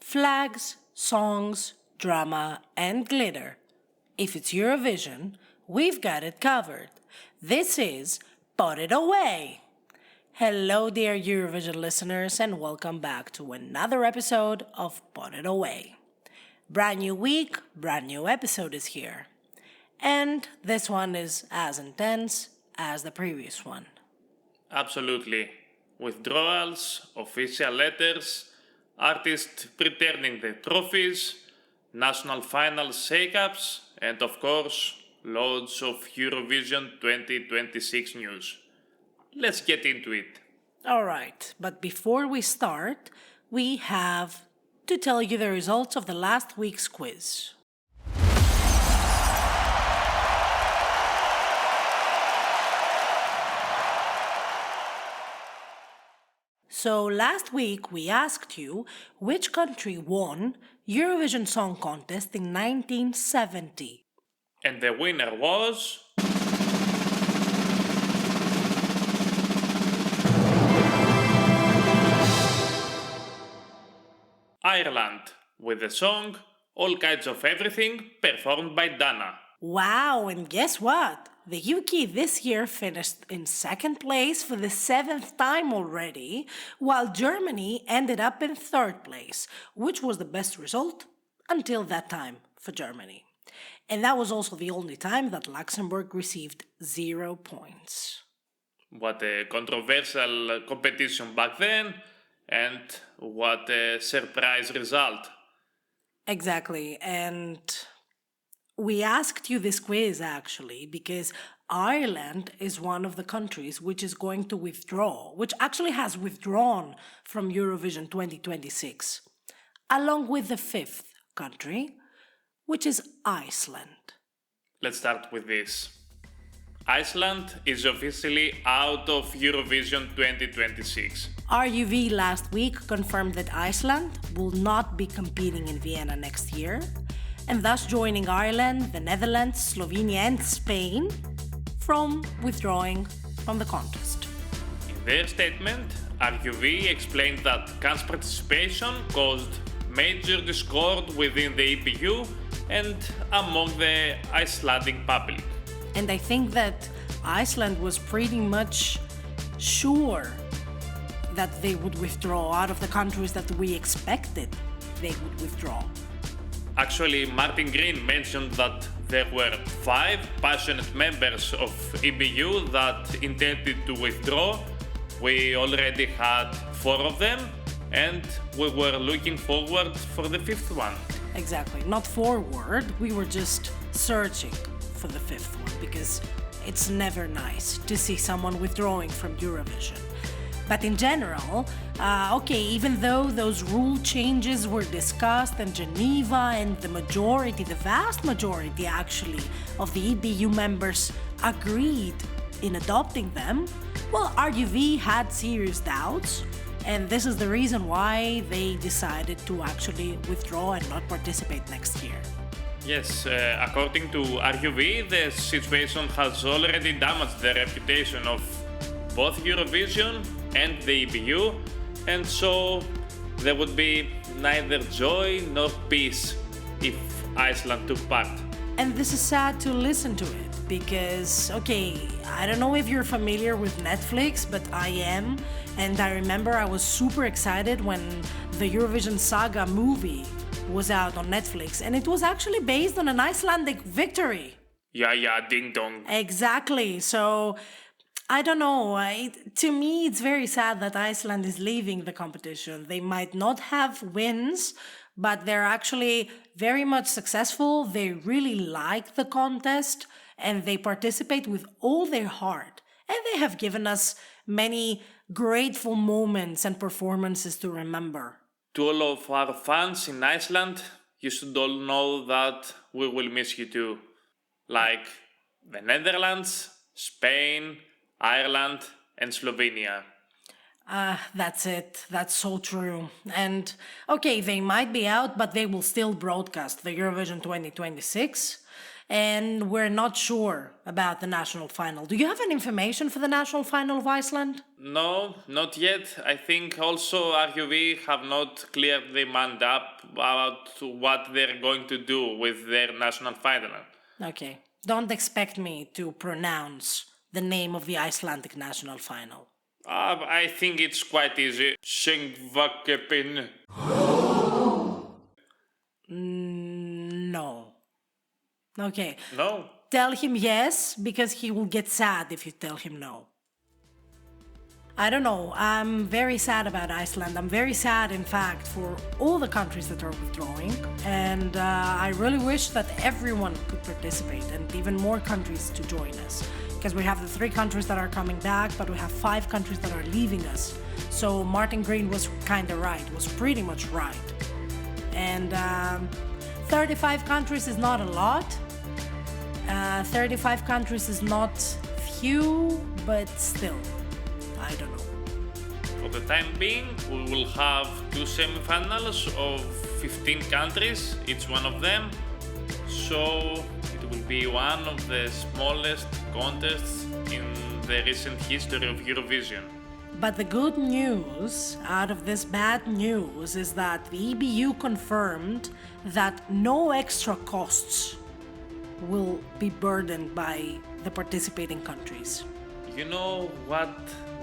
Flags, songs, drama, and glitter. If it's Eurovision, we've got it covered. This is Put It Away! Hello, dear Eurovision listeners, and welcome back to another episode of Put It Away. Brand new week, brand new episode is here. And this one is as intense as the previous one. Absolutely. Withdrawals, official letters, artists returning the trophies, national final shake-ups, and of course, loads of Eurovision 2026 news. Let's get into it. Alright, but before we start, we have to tell you the results of the last week's quiz. So last week we asked you which country won Eurovision Song Contest in 1970. And the winner was... Ireland, with the song All Kinds of Everything, performed by Dana. Wow, and guess what? The UK this year finished in second place for the 7th time already, while Germany ended up in 3rd place, which was the best result until that time for Germany. And that was also the only time that Luxembourg received 0 points. What a controversial competition back then, and what a surprise result. Exactly, and we asked you this quiz actually because Ireland is one of the countries which is going to withdraw, which actually has withdrawn from Eurovision 2026, along with the 5th country, which is Iceland. Let's start with this. Iceland is officially out of Eurovision 2026. RUV last week confirmed that Iceland will not be competing in Vienna next year, and thus joining Ireland, the Netherlands, Slovenia, and Spain from withdrawing from the contest. In their statement, RUV explained that Cannes participation caused major discord within the EPU and among the Icelandic public. And I think that Iceland was pretty much sure that they would withdraw out of the countries that we expected they would withdraw. Actually, Martin Green mentioned that there were 5 passionate members of EBU that intended to withdraw. We already had 4 of them, and we were looking forward for the 5th one. Exactly, not forward, we were just searching for the 5th one because it's never nice to see someone withdrawing from Eurovision. But in general, even though those rule changes were discussed in Geneva and the vast majority actually, of the EBU members agreed in adopting them, well, RUV had serious doubts, and this is the reason why they decided to actually withdraw and not participate next year. Yes, according to RUV, the situation has already damaged the reputation of both Eurovision and the EBU, and so there would be neither joy nor peace if Iceland took part. And this is sad to listen to it because, I don't know if you're familiar with Netflix, but I am, and I remember I was super excited when the Eurovision Saga movie was out on Netflix, and it was actually based on an Icelandic victory. Yeah, ding dong. Exactly, so I don't know, to me it's very sad that Iceland is leaving the competition. They might not have wins, but they're actually very much successful. They really like the contest and they participate with all their heart. And they have given us many grateful moments and performances to remember. To all of our fans in Iceland, you should all know that we will miss you too. Like the Netherlands, Spain, Ireland, and Slovenia. That's it. That's so true. And they might be out, but they will still broadcast the Eurovision 2026. and we're not sure about the national final. Do you have any information for the national final of Iceland? No, not yet. I think also RUV have not cleared their mind up about what they're going to do with their national final. Okay. Don't expect me to pronounce the name of the Icelandic national final. I think it's quite easy. Singvakepin. No. Okay. No? Tell him yes, because he will get sad if you tell him no. I don't know. I'm very sad about Iceland. I'm very sad, in fact, for all the countries that are withdrawing. And I really wish that everyone could participate and even more countries to join us. Because we have the 3 countries that are coming back, but we have 5 countries that are leaving us. So Martin Green was kind of right, was pretty much right. And 35 countries is not a lot. 35 countries is not few, but still. I don't know. For the time being, we will have 2 semifinals of 15 countries, each one of them. So it will be one of the smallest contests in the recent history of Eurovision. But the good news out of this bad news is that the EBU confirmed that no extra costs will be burdened by the participating countries. You know what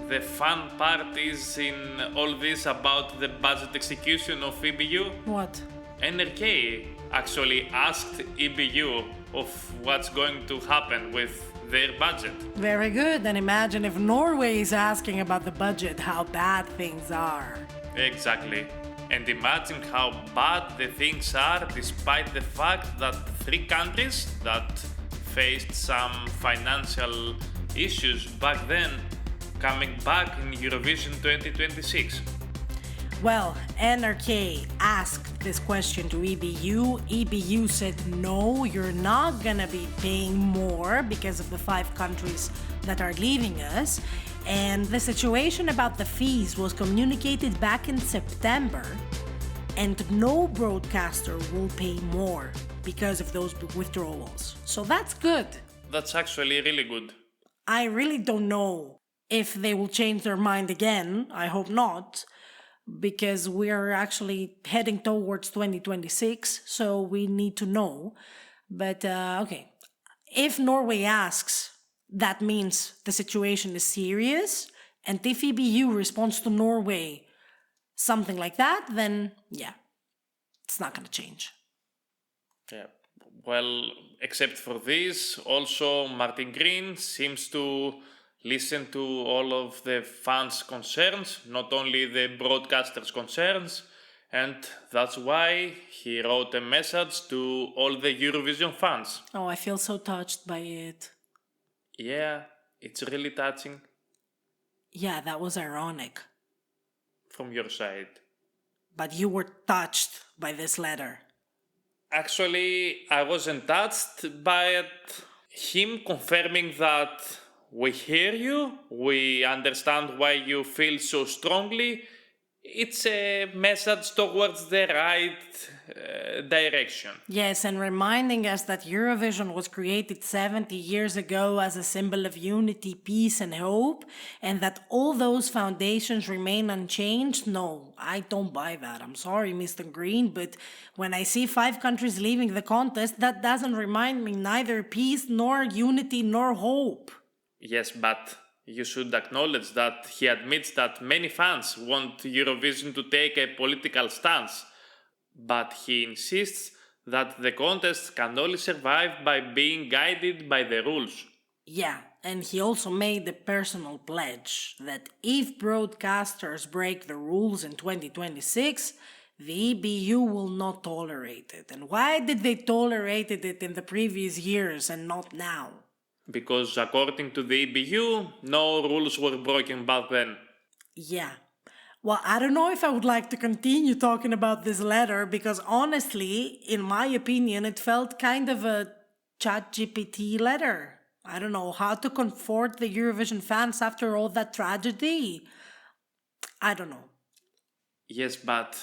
the fun part is in all this about the budget execution of EBU? What? NRK actually asked EBU of what's going to happen with their budget. Very good. And imagine if Norway is asking about the budget, how bad things are. Exactly. And imagine how bad the things are despite the fact that 3 countries that faced some financial issues back then coming back in Eurovision 2026. Well, NRK asked this question to EBU. EBU said, no, you're not gonna be paying more because of the 5 countries that are leaving us. And the situation about the fees was communicated back in September, and no broadcaster will pay more because of those withdrawals. So that's good. That's actually really good. I really don't know if they will change their mind again. I hope not, because we are actually heading towards 2026, so we need to know. But okay, if Norway asks, that means the situation is serious, and if EBU responds to Norway something like that, then yeah, it's not gonna change. Yeah. Well, except for this, also Martin Green seems to listen to all of the fans' concerns, not only the broadcasters' concerns, and that's why he wrote a message to all the Eurovision fans. Oh, I feel so touched by it. Yeah, it's really touching. Yeah, that was ironic. From your side. But you were touched by this letter. Actually, I wasn't touched by him confirming that we hear you, we understand why you feel so strongly. It's a message towards the right direction. Yes, and reminding us that Eurovision was created 70 years ago as a symbol of unity, peace, and hope, and that all those foundations remain unchanged. No, I don't buy that. I'm sorry, Mr. Green, but when I see 5 countries leaving the contest, that doesn't remind me neither peace, nor unity, nor hope. Yes, but you should acknowledge that he admits that many fans want Eurovision to take a political stance, but he insists that the contest can only survive by being guided by the rules. Yeah, and he also made a personal pledge that if broadcasters break the rules in 2026, the EBU will not tolerate it. And why did they tolerate it in the previous years and not now? Because according to the EBU, no rules were broken back then. Yeah. Well, I don't know if I would like to continue talking about this letter because honestly, in my opinion, it felt kind of a ChatGPT letter. I don't know how to comfort the Eurovision fans after all that tragedy. I don't know. Yes, but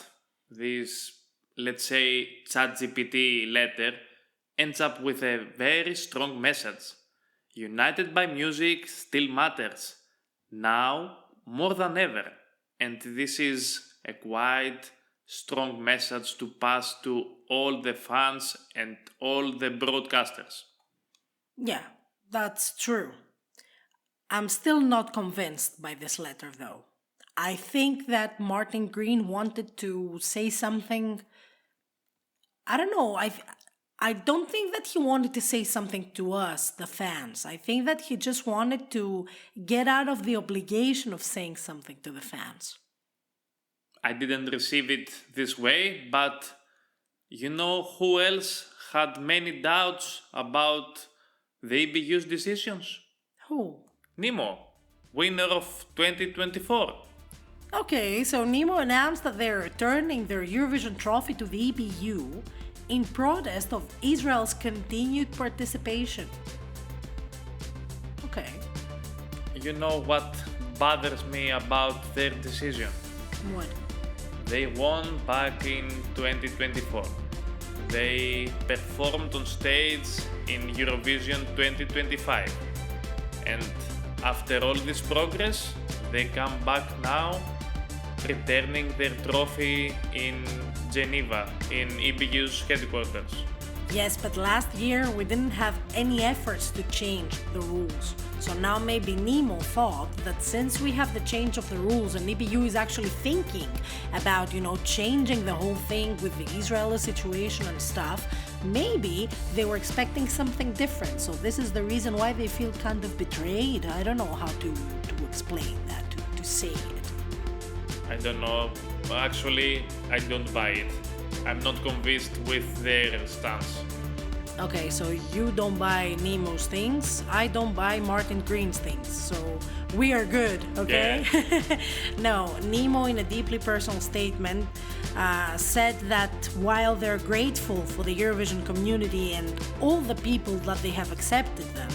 this, let's say, ChatGPT letter ends up with a very strong message. United by music still matters, now more than ever. And this is a quite strong message to pass to all the fans and all the broadcasters. Yeah, that's true. I'm still not convinced by this letter, though. I think that Martin Green wanted to say something. I don't know. I don't think that he wanted to say something to us, the fans. I think that he just wanted to get out of the obligation of saying something to the fans. I didn't receive it this way, but you know who else had many doubts about the EBU's decisions? Who? Nemo, winner of 2024. Okay, so Nemo announced that they're returning their Eurovision trophy to the EBU in protest of Israel's continued participation. Okay. You know what bothers me about their decision? What? They won back in 2024. They performed on stage in Eurovision 2025. And after all this progress, they come back now, returning their trophy in Geneva, in EBU's headquarters. Yes, but last year we didn't have any efforts to change the rules. So now maybe Nemo thought that since we have the change of the rules and EBU is actually thinking about, changing the whole thing with the Israeli situation and stuff, maybe they were expecting something different. So this is the reason why they feel kind of betrayed. I don't know how to explain that, to say it. I don't know. Actually, I don't buy it. I'm not convinced with their stance. Okay, so you don't buy Nemo's things, I don't buy Martin Green's things, so we are good, okay? Yeah. No, Nemo in a deeply personal statement said that while they're grateful for the Eurovision community and all the people that they have accepted them,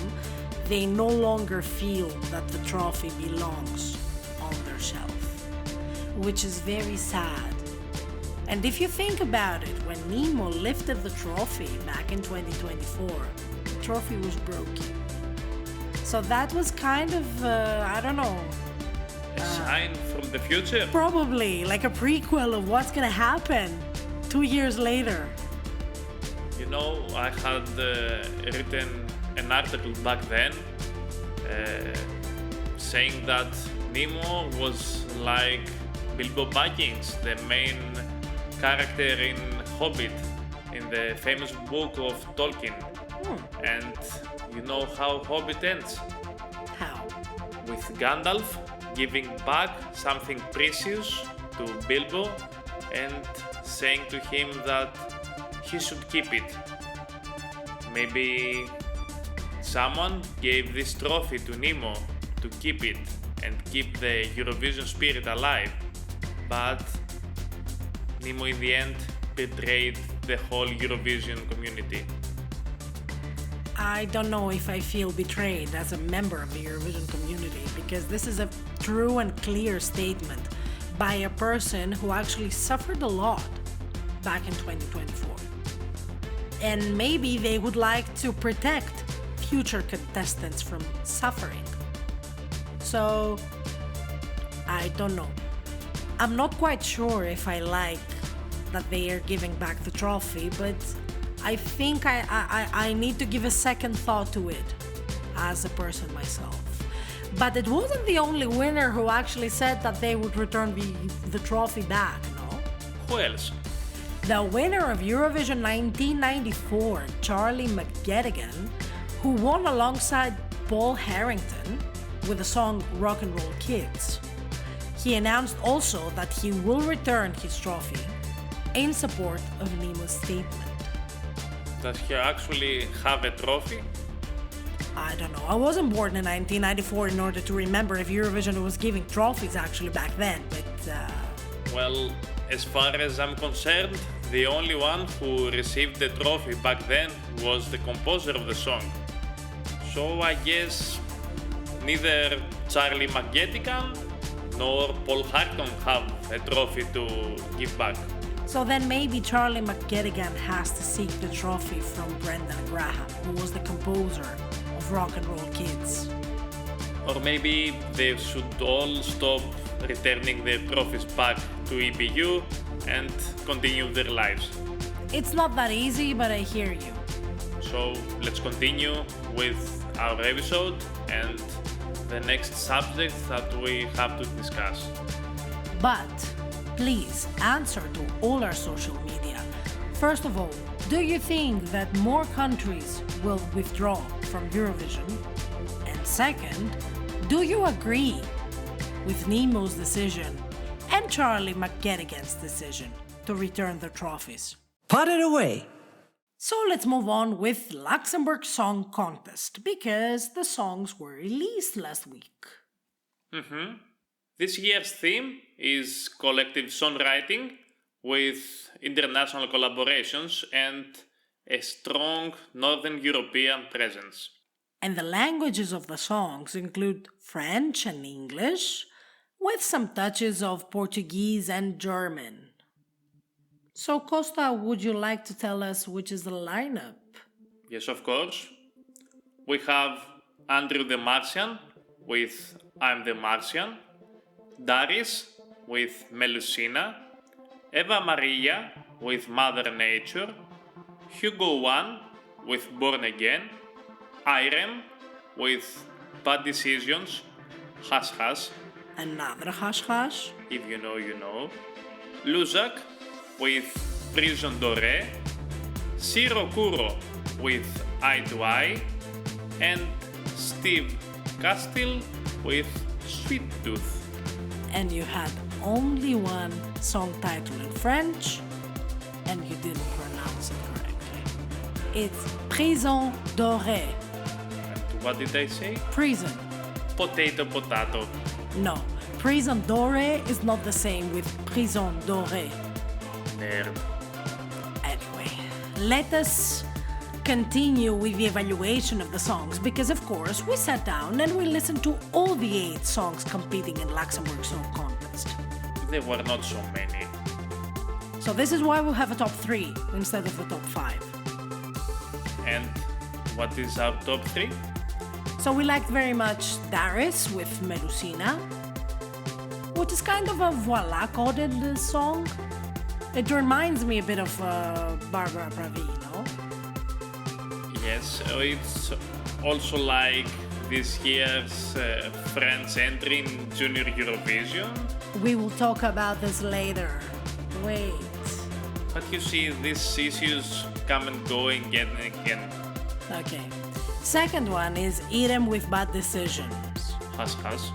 they no longer feel that the trophy belongs on their shelf, which is very sad. And if you think about it, when Nemo lifted the trophy back in 2024, the trophy was broken. So that was kind of, I don't know. A sign from the future? Probably, like a prequel of what's gonna happen 2 years later. You know, I had written an article back then saying that Nemo was like Bilbo Baggins, the main character in Hobbit, in the famous book of Tolkien. And you know how Hobbit ends? How? With Gandalf giving back something precious to Bilbo and saying to him that he should keep it. Maybe someone gave this trophy to Nemo to keep it and keep the Eurovision spirit alive, but Nemo in the end betrayed the whole Eurovision community. I don't know if I feel betrayed as a member of the Eurovision community, because this is a true and clear statement by a person who actually suffered a lot back in 2024. And maybe they would like to protect future contestants from suffering. So, I don't know. I'm not quite sure if I like that they are giving back the trophy, but I think I need to give a second thought to it as a person myself. But it wasn't the only winner who actually said that they would return the trophy back, no? Who else? The winner of Eurovision 1994, Charlie McGettigan, who won alongside Paul Harrington with the song Rock and Roll Kids. He announced also that he will return his trophy in support of Nemo's statement. Does he actually have a trophy? I don't know. I wasn't born in 1994 in order to remember if Eurovision was giving trophies actually back then, but Well, as far as I'm concerned, the only one who received the trophy back then was the composer of the song. So I guess neither Charlie McGettigan nor Paul Harrington have a trophy to give back. So then maybe Charlie McGettigan has to seek the trophy from Brendan Graham, who was the composer of Rock and Roll Kids. Or maybe they should all stop returning their trophies back to EBU and continue their lives. It's not that easy, but I hear you. So let's continue with our episode and the next subject that we have to discuss. But please answer to all our social media. First of all, do you think that more countries will withdraw from Eurovision? And second, do you agree with Nemo's decision and Charlie McGettigan's decision to return the trophies? Put it away! So let's move on with Luxembourg Song Contest, because the songs were released last week. This year's theme is collective songwriting with international collaborations and a strong Northern European presence. And the languages of the songs include French and English, with some touches of Portuguese and German. So Costa, would you like to tell us which is the lineup? Yes, of course. We have Andrew the Martian with I'm the Martian, Darius with Melusina, Eva Maria with Mother Nature, Hugo One with Born Again, Irem with Bad Decisions, Hash Hash, Another Hash Hash, if you know, you know, Luzak with Prison Dore, Siro Kuro with Eye to Eye, and Steve Castile with Sweet Tooth. and you had only one song title in French, and you didn't pronounce it correctly. It's Prison Dorée. And what did I say? Prison. Potato. No, Prison Dorée is not the same with Prison Dorée. Nerd. Anyway, let us continue with the evaluation of the songs, because of course we sat down and we listened to all the 8 songs competing in Luxembourg Song Contest. There were not so many. So this is why we have a top 3 instead of the top 5. And what is our top 3? So we liked very much Darius with Melusina, which is kind of a voila coded song. It reminds me a bit of Barbara Pravi, no? Yes, it's also like this year's French entry in Junior Eurovision. We will talk about this later. Wait. But you see, these issues come and go again and again. Okay. Second one is Irem with Bad Decisions. Hush hush.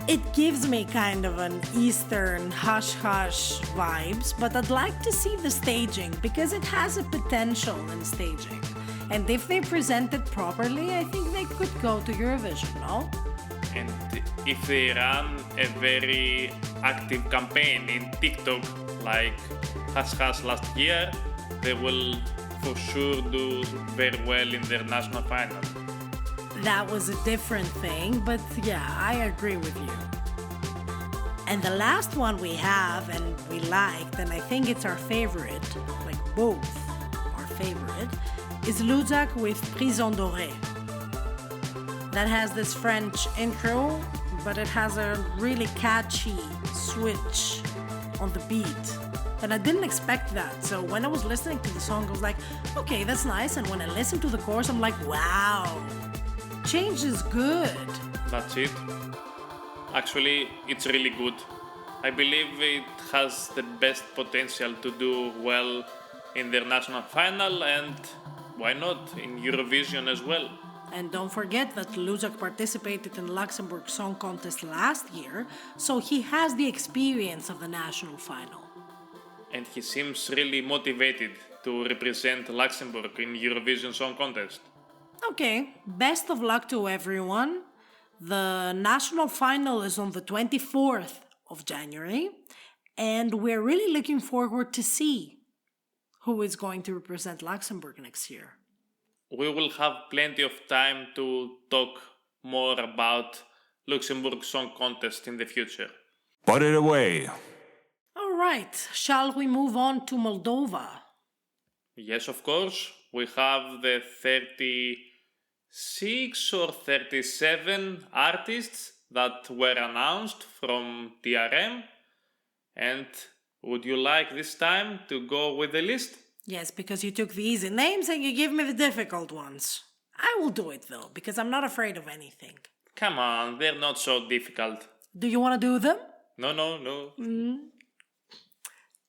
It gives me kind of an Eastern hush-hush vibes, but I'd like to see the staging because it has a potential in staging. And if they present it properly, I think they could go to Eurovision, no? And if they run a very active campaign in TikTok like Hash Hash last year, they will for sure do very well in their national final. That was a different thing, but yeah, I agree with you. And the last one we have and we liked, and I think it's our favorite, like both our favorite, is Luzak with Prison Dorée. That has this French intro, but it has a really catchy switch on the beat. And I didn't expect that. So when I was listening to the song, I was like, okay, that's nice. And when I listened to the chorus, I'm like, wow, change is good. That's it. Actually, it's really good. I believe it has the best potential to do well in their national final and why not in Eurovision as well. And don't forget that Luzak participated in Luxembourg Song Contest last year, so he has the experience of the national final. And he seems really motivated to represent Luxembourg in Eurovision Song Contest. Okay, best of luck to everyone. The national final is on the 24th of January, and we're really looking forward to see who is going to represent Luxembourg next year. We will have plenty of time to talk more about Luxembourg Song Contest in the future. Put it away. All right, shall we move on to Moldova? Yes, of course. We have the 36 or 37 artists that were announced from TRM. And would you like this time to go with the list? Yes, because you took the easy names and you give me the difficult ones. I will do it though, because I'm not afraid of anything. Come on, they're not so difficult. Do you want to do them? No.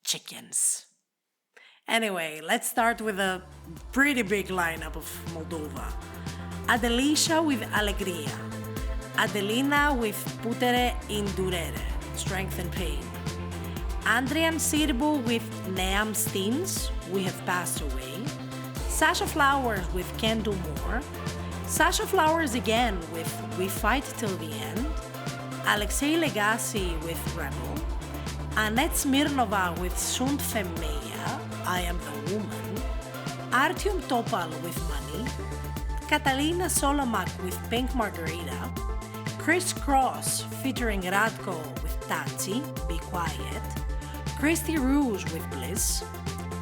Chickens. Anyway, let's start with a pretty big lineup of Moldova. Adelicia with Alegria. Adelina with Putere in Durere, Strength and Pain. Andrian Sirbu with Neam Steens, We Have Passed Away. Sasha Flowers with Can Do More. Sasha Flowers again with We Fight Till the End. Alexei Legacy with Rebel. Annette Smirnova with Sunt Femeia, I Am the Woman. Artyom Topal with Money. Catalina Solomak with Pink Margarita. Chris Cross featuring Radko with Tazi, Be Quiet. Christy Rouge with Bliss.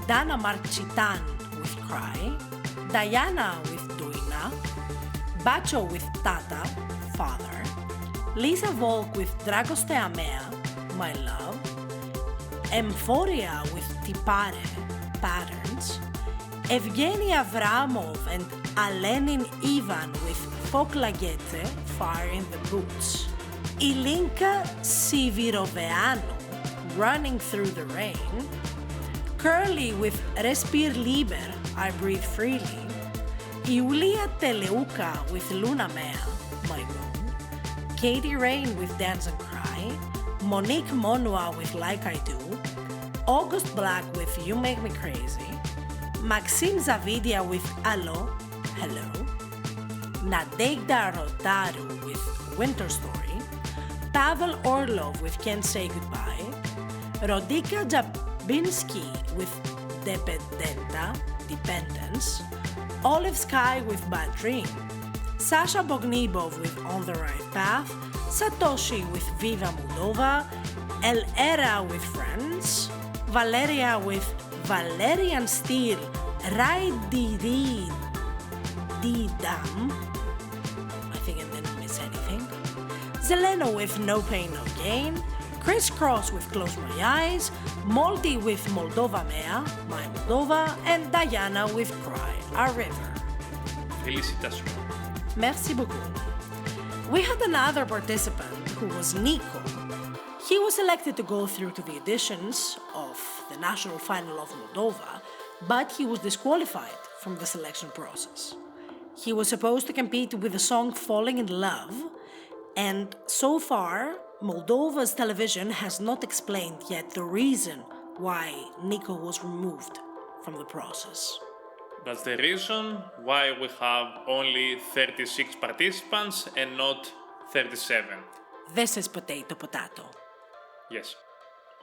Dana Marchitan with Cry. Diana with Duina. Bacho with Tata, Father. Lisa Volk with Dragos Teamea, My Love. Emphoria with Tipare, Patterns. Evgeny Avramov and Alenin Ivan with Foklagete, Fire in the Boots. Ilinka Siviroveanu, Running Through the Rain. Curly with Respir Liber, I Breathe Freely. Iulia Teleuka with Luna Mea, My Moon. Katie Rain with Dance and Cry. Monique Monua with Like I Do. August Black with You Make Me Crazy. Maxim Zavidia with Allo, Hello. Nadegda Rotaru with Winter Story. Pavel Orlov with Can't Say Goodbye. Rodika Jabinski with Dependenta, Dependence. Olive Sky with Bad Dream. Sasha Bognibov with On the Right Path. Satoshi with Viva Moldova. El Era with Friends. Valeria with Valerian Steel, Rai Di Dam. I think I didn't miss anything. Zeleno with No Pain No Gain. Chris Cross with Close My Eyes. Moldy with Moldova Mea, My Moldova. And Diana with Cry, Our River. Félicitations. Merci beaucoup. We had another participant who was Nico. He was selected to go through to the auditions of the national final of Moldova, but he was disqualified from the selection process. He was supposed to compete with the song Falling in Love, and so far, Moldova's television has not explained yet the reason why Nico was removed from the process. That's the reason why we have only 36 participants and not 37. This is potato. Yes.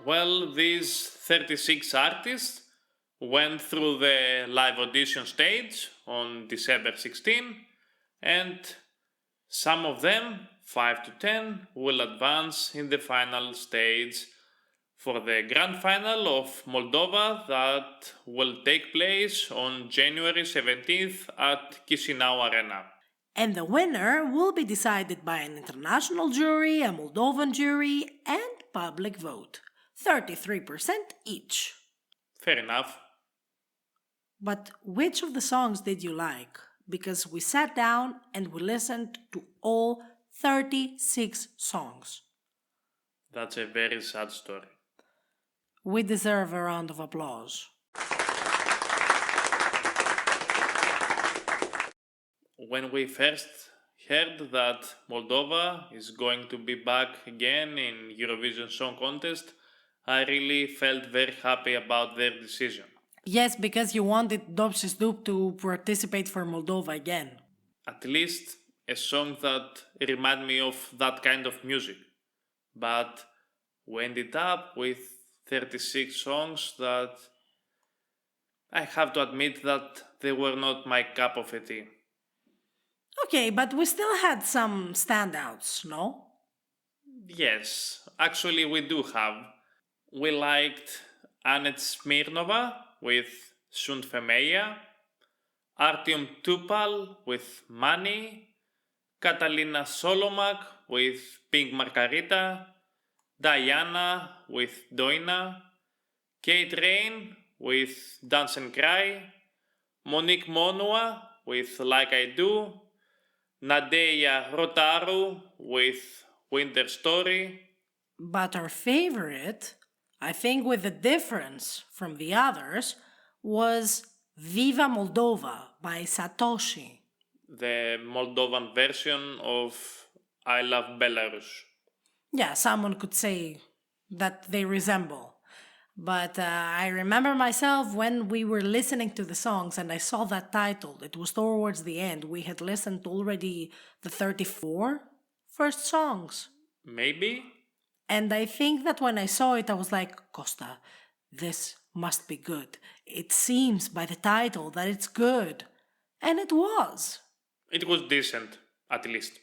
Well, these 36 artists went through the live audition stage on December 16, and some of them, 5 to 10, will advance in the final stage for the grand final of Moldova that will take place on January 17th at Chisinau Arena. And the winner will be decided by an international jury, a Moldovan jury, and public vote. 33% each. Fair enough. But which of the songs did you like? Because we sat down and we listened to all 36 songs. That's a very sad story. We deserve a round of applause. When we first heard that Moldova is going to be back again in Eurovision Song Contest, I really felt very happy about their decision. Yes, because you wanted Dobsis Dub to participate for Moldova again. At least a song that reminded me of that kind of music. But we ended up with 36 songs that I have to admit that they were not my cup of tea. Okay, but we still had some standouts, no? Yes, actually we do have. We liked Anet Smirnova with Sunt Femeia, Artyom Tupal with Money, Catalina Solomak with Pink Margarita, Diana with Doina, Kate Rain with Dance and Cry, Monique Monua with Like I Do, Nadeya Rotaru with Winter Story. But our favorite, I think with a difference from the others, was Viva Moldova by Satoshi. The Moldovan version of I Love Belarus. Yeah, someone could say that they resemble. But I remember myself when we were listening to the songs and I saw that title. It was towards the end. We had listened already the 34 first songs. Maybe? And I think that when I saw it, I was like, Costa, this must be good. It seems by the title that it's good. And it was. It was decent, at least.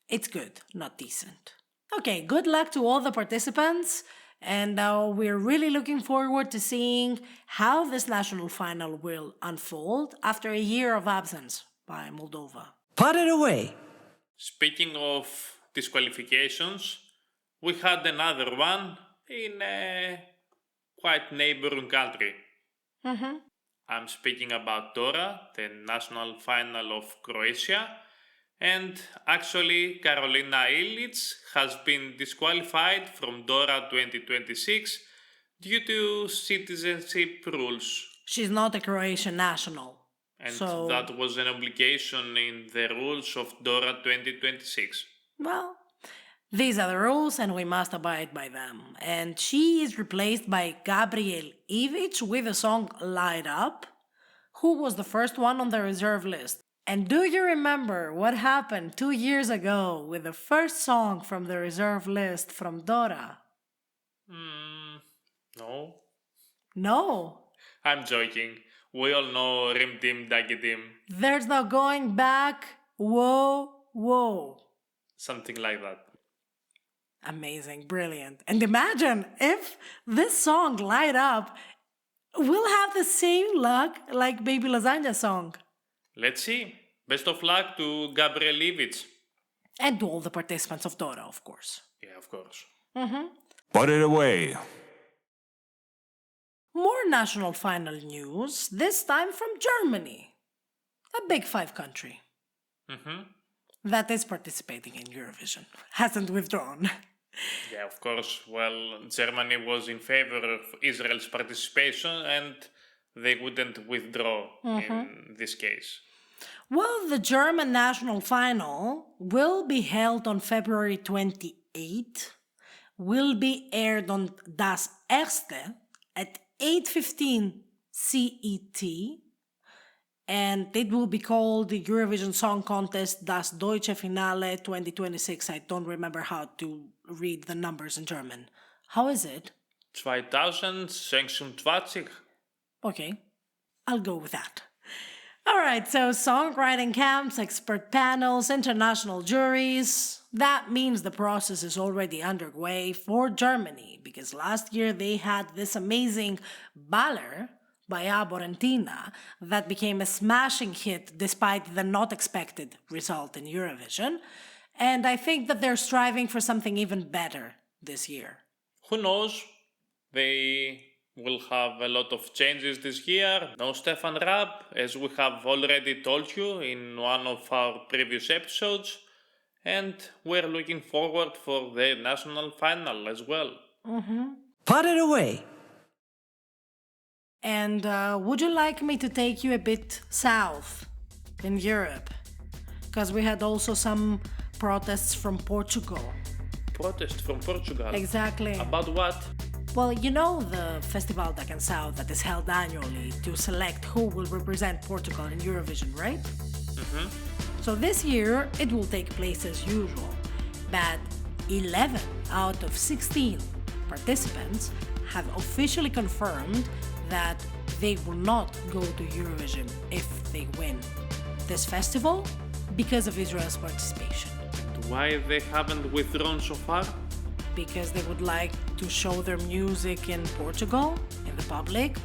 It's good, not decent. Okay, good luck to all the participants. And we're really looking forward to seeing how this national final will unfold after a year of absence by Moldova. Put it away! Speaking of disqualifications, we had another one in a quite neighboring country. I'm speaking about Dora, the national final of Croatia, and actually Karolina Ilic has been disqualified from Dora 2026 due to citizenship rules. She's not a Croatian national. And so, that was an obligation in the rules of Dora 2026. Well, these are the rules and we must abide by them. And she is replaced by Gabriel Ivic with the song Light Up, who was the first one on the reserve list. And do you remember what happened 2 years ago with the first song from the reserve list from Dora? No. No. I'm joking. We all know Rim Dim Dagi Dim. There's no going back. Whoa, whoa. Something like that. Amazing, brilliant. And imagine if this song, Light Up, will have the same luck like Baby Lasagna song. Let's see. Best of luck to Gabriel Ivic. And to all the participants of Dora, of course. Yeah, of course. Put it away! More national final news, this time from Germany. A big five country. That is participating in Eurovision. Hasn't withdrawn. Yeah, of course. Well, Germany was in favor of Israel's participation and they wouldn't withdraw in this case. Well, the German national final will be held on February 28, will be aired on Das Erste at 8:15 CET, and it will be called the Eurovision Song Contest Das Deutsche Finale 2026. I don't remember how to read the numbers in German. How is it? 2026. Okay, I'll go with that. All right, so songwriting camps, expert panels, international juries. That means the process is already underway for Germany, because last year they had this amazing Baller by Aborentina that became a smashing hit despite the not expected result in Eurovision. And I think that they're striving for something even better this year. Who knows? They will have a lot of changes this year. No Stefan Raab, as we have already told you in one of our previous episodes. And we're looking forward for the national final as well. Put it away! And would you like me to take you a bit south in Europe? Because we had also some protests from Portugal. Protest from Portugal? Exactly. About what? Well, you know the Festival da Canção that is held annually to select who will represent Portugal in Eurovision, right? So this year it will take place as usual, but 11 out of 16 participants have officially confirmed that they will not go to Eurovision if they win this festival because of Israel's participation. And why they haven't withdrawn so far? because they would like to show their music in Portugal, in the public.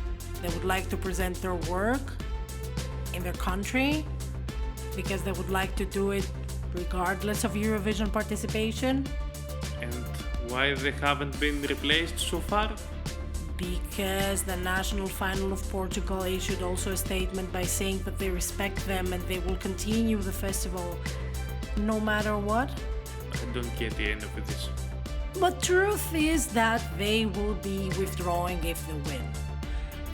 They would like to present their work in their country because they would like to do it regardless of Eurovision participation. And why they haven't been replaced so far? Because the national final of Portugal issued also a statement by saying that they respect them and they will continue the festival no matter what. I don't get the end of this. But truth is that they will be withdrawing if they win.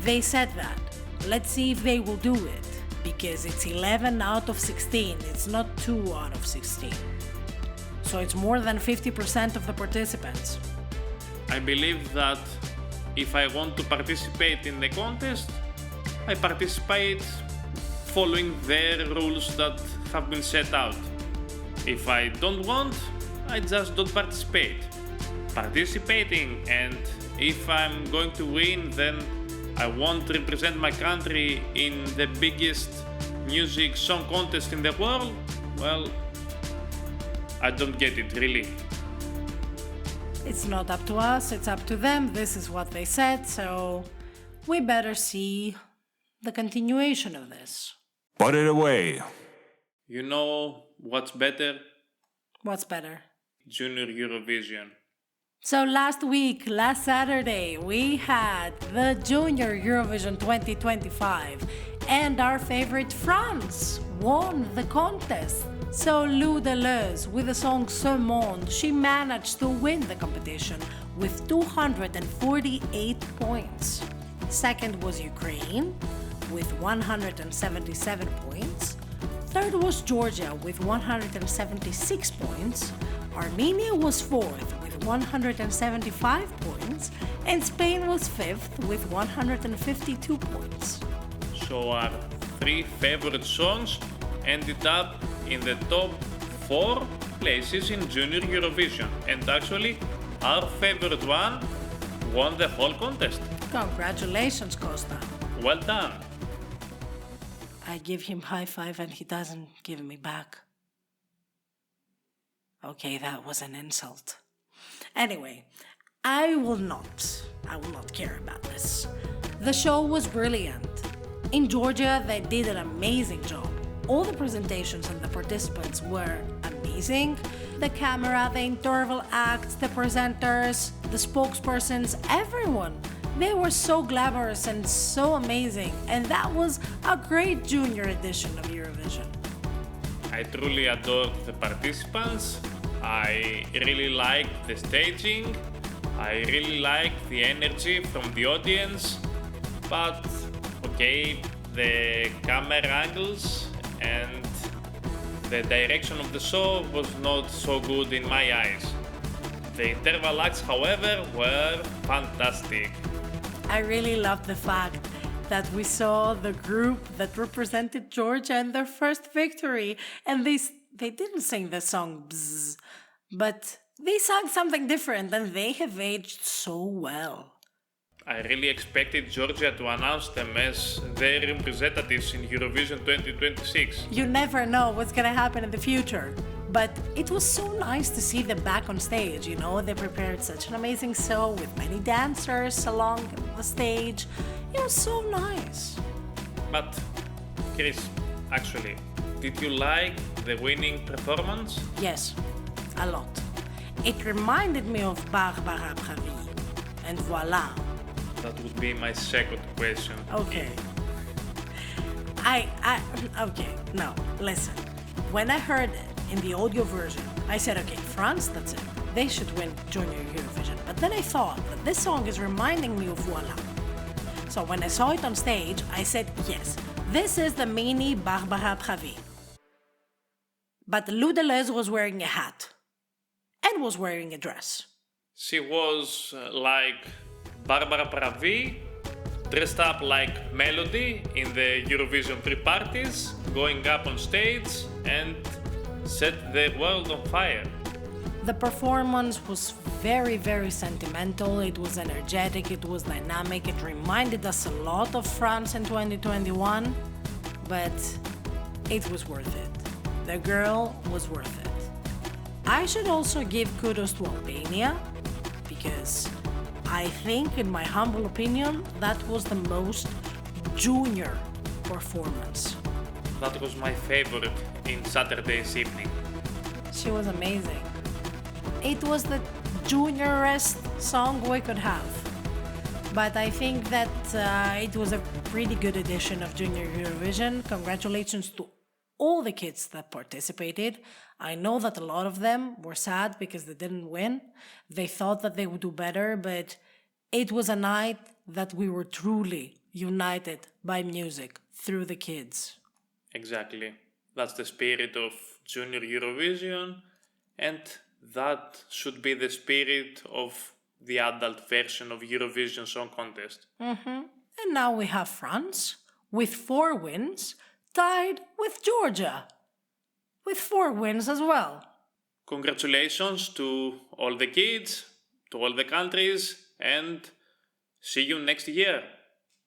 They said that. Let's see if they will do it, because it's 11 out of 16, it's not 2 out of 16. So it's more than 50% of the participants. I believe that if I want to participate in the contest, I participate following their rules that have been set out. If I don't want, I just don't participate. Participating, and if I'm going to win, then I want to represent my country in the biggest music song contest in the world. Well, I don't get it, really. It's not up to us, it's up to them. This is what they said, so we better see the continuation of this. Put it away. You know what's better? What's better? Junior Eurovision. So last Saturday, we had the Junior Eurovision 2025, and our favorite France won the contest. So Lou Deleuze, with the song Ce Monde, she managed to win the competition with 248 points. Second was Ukraine with 177 points. Third was Georgia with 176 points. Armenia was fourth with 175 points, and Spain was fifth with 152 points. So our three favorite songs ended up in the top 4 places in Junior Eurovision, and actually our favorite one won the whole contest. Congratulations, Costa. Well done. I give him high five and he doesn't give me back. Okay, that was an insult. Anyway, I will not care about this. The show was brilliant. In Georgia, they did an amazing job. All the presentations and the participants were amazing. The camera, the interval acts, the presenters, the spokespersons, everyone. They were so glamorous and so amazing. And that was a great junior edition of Eurovision. I truly adored the participants. I really liked the staging. I really liked the energy from the audience. But, okay, the camera angles and the direction of the show was not so good in my eyes. The interval acts, however, were fantastic. I really loved the fact that we saw the group that represented Georgia in their first victory, and they didn't sing the song Bzzz, but they sang something different, and they have aged so well. I really expected Georgia to announce them as their representatives in Eurovision 2026. You never know what's gonna happen in the future. But it was so nice to see them back on stage, you know, they prepared such an amazing show with many dancers along the stage. It was so nice. But, Chris, actually, did you like the winning performance? Yes, a lot. It reminded me of Barbara Pravi, and voila. That would be my second question. Okay. Okay, no, listen. When I heard it in the audio version, I said, okay, France, that's it. They should win Junior Eurovision. But then I thought that this song is reminding me of Voila. So when I saw it on stage, I said, yes, this is the mini Barbara Pravi. But Lou Deleuze was wearing a hat and was wearing a dress. She was like Barbara Pravi, dressed up like Melody in the Eurovision 3 parties, going up on stage and set the world on fire. The performance was very, very sentimental. It was energetic, it was dynamic, it reminded us a lot of France in 2021, but it was worth it. The girl was worth it. I should also give kudos to Albania. because I think, in my humble opinion, that was the most junior performance. That was my favorite in Saturday's evening. She was amazing. It was the juniorest song we could have. But I think that it was a pretty good edition of Junior Eurovision. Congratulations to all the kids that participated. I know that a lot of them were sad because they didn't win. They thought that they would do better, but it was a night that we were truly united by music through the kids. Exactly. That's the spirit of Junior Eurovision, and that should be the spirit of the adult version of Eurovision Song Contest. And now we have France with 4 wins, tied with Georgia with 4 wins as well. Congratulations to all the kids, to all the countries, and see you next year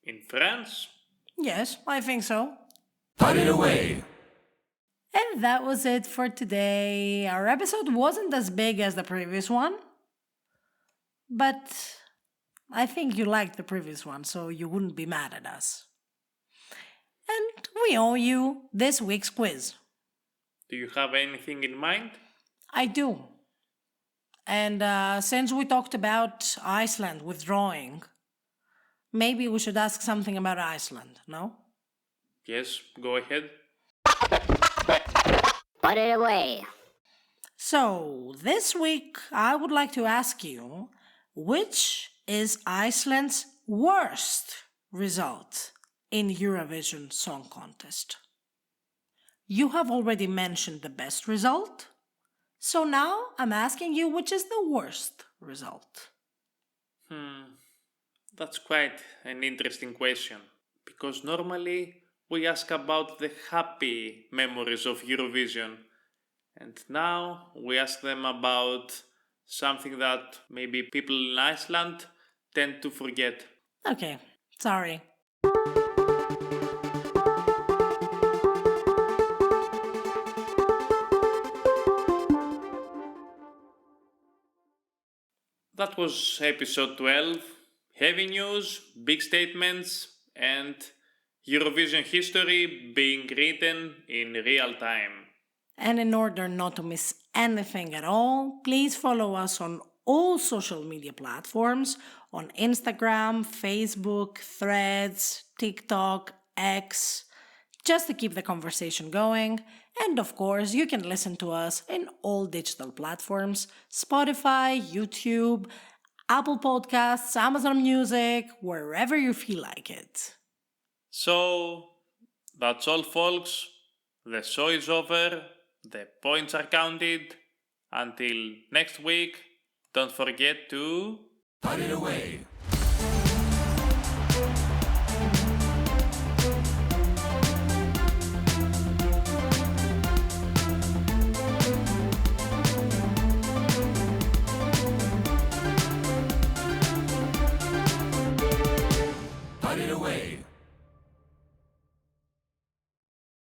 in France. Yes, I think so. Put it away. And that was it for today. Our episode wasn't as big as the previous one, but I think you liked the previous one, so you wouldn't be mad at us. And we owe you this week's quiz. Do you have anything in mind? I do. And since we talked about Iceland withdrawing, maybe we should ask something about Iceland, no? Yes, go ahead. Put it away. So, this week I would like to ask you, which is Iceland's worst result in Eurovision Song Contest? You have already mentioned the best result, so now I'm asking you which is the worst result. That's quite an interesting question, because normally we ask about the happy memories of Eurovision, and now we ask them about something that maybe people in Iceland tend to forget. Okay, sorry. That was episode 12. Heavy news, big statements, and Eurovision history being written in real time. And in order not to miss anything at all, please follow us on all social media platforms, on Instagram, Facebook, Threads, TikTok, X, just to keep the conversation going. And of course, you can listen to us in all digital platforms: Spotify, YouTube, Apple Podcasts, Amazon Music, wherever you feel like it. So, that's all, folks. The show is over. The points are counted. Until next week, don't forget to Put it away.